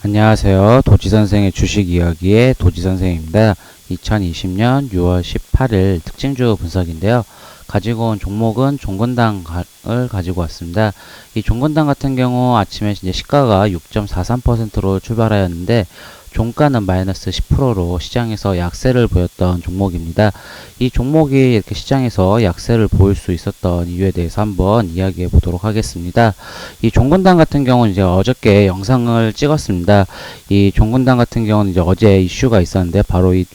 안녕하세요. 도지선생의 주식 이야기의 도지선생입니다. 2020년 6월 18일 특징주 분석인데요. 가지고 온 종목은 종근당을 가지고 왔습니다. 이 종근당 같은 경우 아침에 이제 시가가 6.43%로 출발하였는데 종가는 마이너스 10%로 시장에서 약세를 보였던 종목입니다. 이 종목이 이렇게 시장에서 약세를 보일 수 있었던 이유에 대해서 한번 이야기해 보도록 하겠습니다. 이 종근당 같은 경우는 이제 어저께 영상을 찍었습니다. 이 종근당 같은 경우는 이제 어제 이슈가 있었는데 바로 이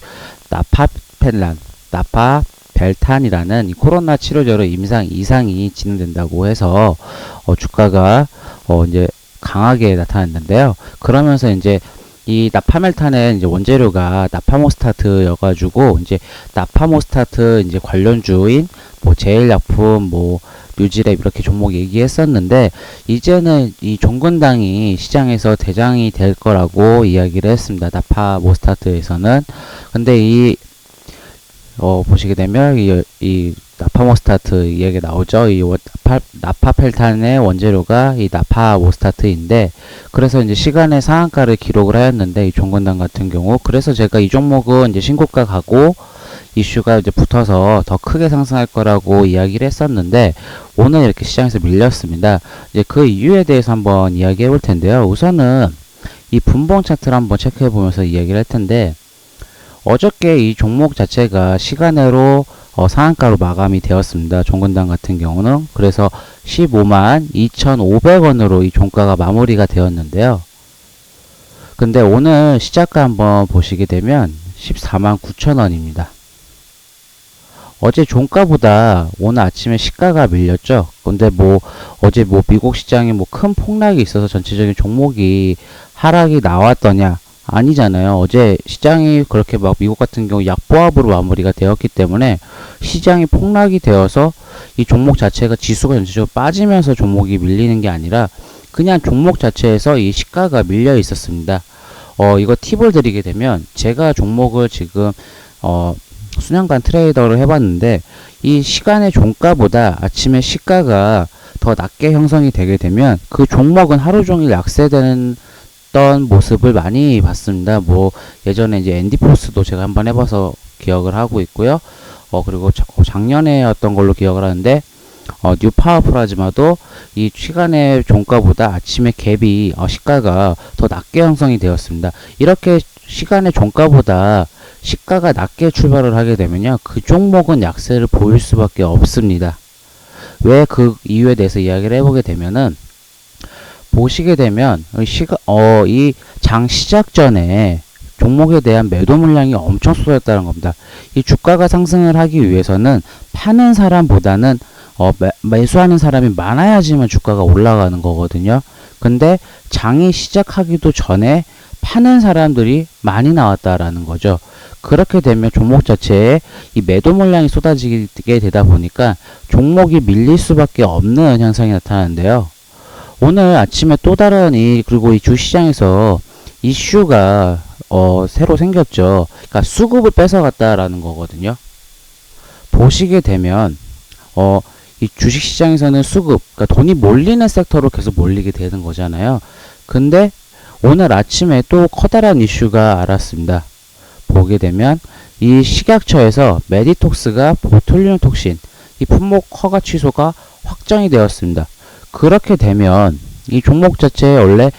나파벨탄이라는 이 코로나 치료제로 임상 이상이 진행된다고 해서 주가가 이제 강하게 나타났는데요. 그러면서 이제 이 나파멜탄의 이제 원재료가 나파모스타트여가지고 이제 나파모스타트 이제 관련주인 뭐 제일약품 뭐 뉴지랩 이렇게 종목 얘기했었는데 이제는 이 종근당이 시장에서 대장이 될 거라고 이야기를 했습니다. 나파모스타트에서는. 근데 보시게 되면 이 나파모스타트 이야기 나오죠. 이 나파펠탄의 원재료가 이 나파모스타트인데, 그래서 이제 시간의 상한가를 기록을 하였는데, 이 종근당 같은 경우, 그래서 제가 이 종목은 이제 신고가 가고 이슈가 이제 붙어서 더 크게 상승할 거라고 이야기를 했었는데, 오늘 이렇게 시장에서 밀렸습니다. 이제 그 이유에 대해서 한번 이야기해 볼 텐데요. 우선은 이 분봉 차트를 한번 체크해 보면서 이야기를 할 텐데, 어저께 이 종목 자체가 시간으로 상한가로 마감이 되었습니다. 종근당 같은 경우는. 그래서 15만 2,500원으로 이 종가가 마무리가 되었는데요. 근데 오늘 시작가 한번 보시게 되면 14만 9천원입니다. 어제 종가보다 오늘 아침에 시가가 밀렸죠. 근데 어제 미국 시장에 큰 폭락이 있어서 전체적인 종목이 하락이 나왔더냐? 아니잖아요. 어제 시장이 그렇게 미국 같은 경우 약보합으로 마무리가 되었기 때문에 시장이 폭락이 되어서 이 종목 자체가 지수가 전체적으로 빠지면서 종목이 밀리는 게 아니라 그냥 종목 자체에서 이 시가가 밀려 있었습니다. 이거 팁을 드리게 되면 제가 종목을 지금 수년간 트레이더를 해봤는데 이 시간의 종가보다 아침에 시가가 더 낮게 형성이 되게 되면 그 종목은 하루 종일 약세되는 모습을 많이 봤습니다. 예전에 이제 앤디포스도 제가 한번 해봐서 기억을 하고 있고요. 그리고 작년에 어떤 걸로 기억을 하는데, 뉴파워플라즈마도 이 시간의 종가보다 아침에 갭이, 시가가 더 낮게 형성이 되었습니다. 이렇게 시간의 종가보다 시가가 낮게 출발을 하게 되면요, 그 종목은 약세를 보일 수밖에 없습니다. 왜 그 이유에 대해서 이야기를 해보게 되면은, 보시게 되면 이 장 시작 전에 종목에 대한 매도 물량이 엄청 쏟아졌다는 겁니다. 이 주가가 상승을 하기 위해서는 파는 사람보다는 매수하는 사람이 많아야지만 주가가 올라가는 거거든요. 근데 장이 시작하기도 전에 파는 사람들이 많이 나왔다라는 거죠. 그렇게 되면 종목 자체에 이 매도 물량이 쏟아지게 되다 보니까 종목이 밀릴 수밖에 없는 현상이 나타나는데요. 오늘 아침에 또 다른 그리고 이 주시장에서 이슈가 새로 생겼죠. 그러니까 수급을 뺏어갔다라는 거거든요. 보시게 되면 이 주식시장에서는 수급, 그러니까 돈이 몰리는 섹터로 계속 몰리게 되는 거잖아요. 근데 오늘 아침에 또 커다란 이슈가 알았습니다. 보게 되면 이 식약처에서 메디톡스가 보툴리눔 톡신, 이 품목 허가 취소가 확정이 되었습니다. 그렇게 되면 이 종목 자체에 원래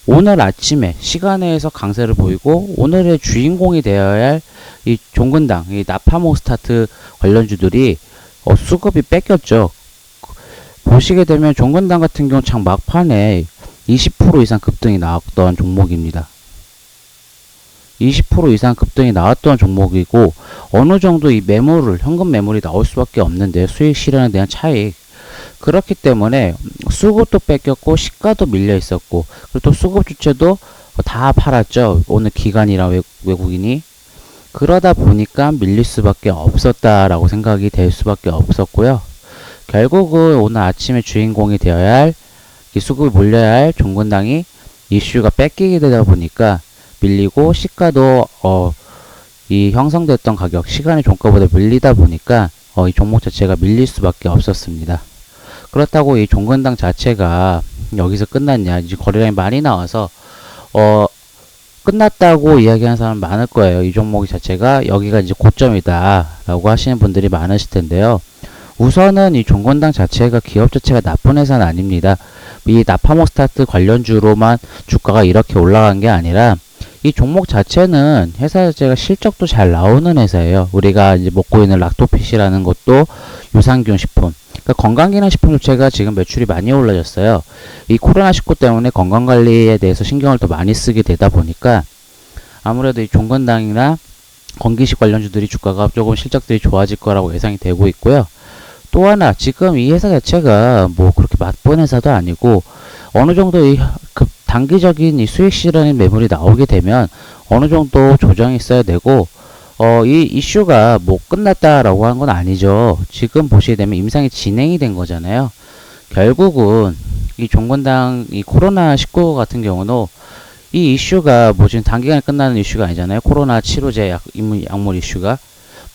오늘 아침에 시간에서 강세를 보이고 오늘의 주인공이 되어야 할 이 종근당, 이 나파모스타트 관련주들이 수급이 뺏겼죠. 보시게 되면 종근당 같은 경우 장 막판에 20% 이상 급등이 나왔던 종목입니다. 20% 이상 급등이 나왔던 종목이고, 어느 정도 이 현금 매물이 나올 수밖에 없는데, 수익 실현에 대한 차익. 그렇기 때문에 수급도 뺏겼고 시가도 밀려 있었고, 그리고 또 수급 주체도 다 팔았죠. 오늘 기관이랑 외국인이. 그러다 보니까 밀릴 수밖에 없었다라고 생각이 될 수밖에 없었고요. 결국은 오늘 아침에 주인공이 되어야 할, 이 수급이 몰려야 할 종근당이 이슈가 뺏기게 되다 보니까 밀리고, 시가도 이 형성됐던 가격, 시간의 종가보다 밀리다 보니까 이 종목 자체가 밀릴 수밖에 없었습니다. 그렇다고 이 종근당 자체가 여기서 끝났냐, 이제 거래량이 많이 나와서 끝났다고 이야기하는 사람 많을 거예요. 이 종목 자체가 여기가 이제 고점이다 라고 하시는 분들이 많으실 텐데요. 우선은 이 종건당 자체가 기업 자체가 나쁜 회사는 아닙니다. 이 나파모스타트 관련주로만 주가가 이렇게 올라간 게 아니라 이 종목 자체는 회사 자체가 실적도 잘 나오는 회사예요. 우리가 이제 먹고 있는 락토핏이라는 것도 유산균 식품. 그러니까 건강기능식품 자체가 지금 매출이 많이 올라졌어요. 이 코로나19 때문에 건강관리에 대해서 신경을 더 많이 쓰게 되다 보니까 아무래도 이 종건당이나 건기식 관련주들이 주가가 조금 실적들이 좋아질 거라고 예상이 되고 있고요. 또 하나, 지금 이 회사 자체가 뭐 그렇게 나쁜 회사도 아니고 어느 정도 이 단기적인 이 수익 실현 매물이 나오게 되면 어느 정도 조정이 있어야 되고, 이 이슈가 뭐 끝났다라고 하는 건 아니죠. 지금 보시게 되면 임상이 진행이 된 거잖아요. 결국은 이 종건당 이 코로나19 같은 경우는 이 이슈가 뭐 지금 단기간에 끝나는 이슈가 아니잖아요. 코로나 치료제 약물 이슈가.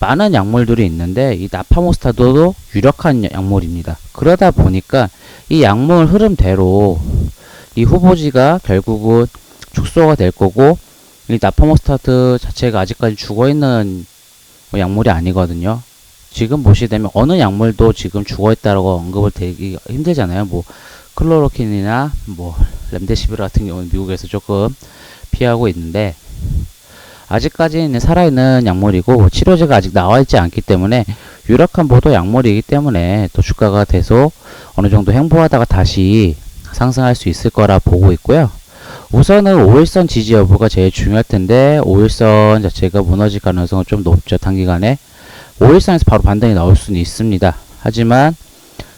많은 약물들이 있는데 이 나파모스타도 유력한 약물입니다. 그러다 보니까 이 약물 흐름대로 이 후보지가 결국은 축소가 될 거고, 이 나파모스타트 자체가 아직까지 죽어있는 약물이 아니거든요. 지금 보시게 되면 어느 약물도 지금 죽어있다라고 언급을 되기 힘들잖아요. 뭐 클로로킨이나 뭐 렘데시비르 같은 경우는 미국에서 조금 피하고 있는데, 아직까지는 살아있는 약물이고 치료제가 아직 나와있지 않기 때문에 유력한 보도 약물이기 때문에 또 주가가 계속 어느 정도 횡보하다가 다시 상승할 수 있을 거라 보고 있고요. 우선은 5일선 지지 여부가 제일 중요할 텐데 5일선 자체가 무너질 가능성은 좀 높죠. 단기간에 5일선에서 바로 반등이 나올 수는 있습니다. 하지만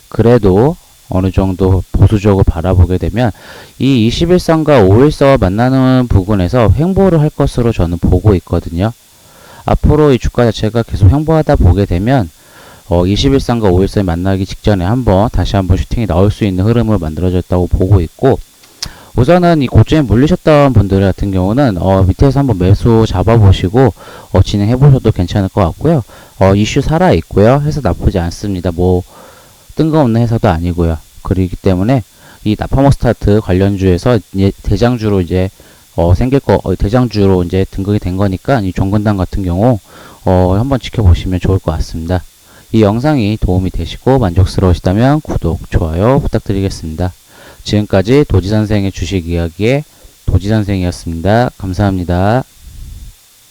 그래도 어느 정도 보수적으로 바라보게 되면 이 21선과 5일선 만나는 부분에서 횡보를 할 것으로 저는 보고 있거든요. 앞으로 이 주가 자체가 계속 횡보하다 보게 되면 21선과 5일선이 만나기 직전에 다시 한번 슈팅이 나올 수 있는 흐름을 만들어졌다고 보고 있고, 우선은 이 고점에 물리셨던 분들 같은 경우는 밑에서 한번 매수 잡아보시고 진행해 보셔도 괜찮을 것 같고요. 이슈 살아 있고요. 해서 나쁘지 않습니다. 뭐 뜬금없는 회사도 아니고요. 그렇기 때문에 이 나파모스타트 관련주에서 이제 대장주로 이제 대장주로 이제 등극이 된 거니까 이 종근당 같은 경우 한번 지켜보시면 좋을 것 같습니다. 이 영상이 도움이 되시고 만족스러우시다면 구독, 좋아요 부탁드리겠습니다. 지금까지 도지선생의 주식 이야기의 도지선생이었습니다. 감사합니다.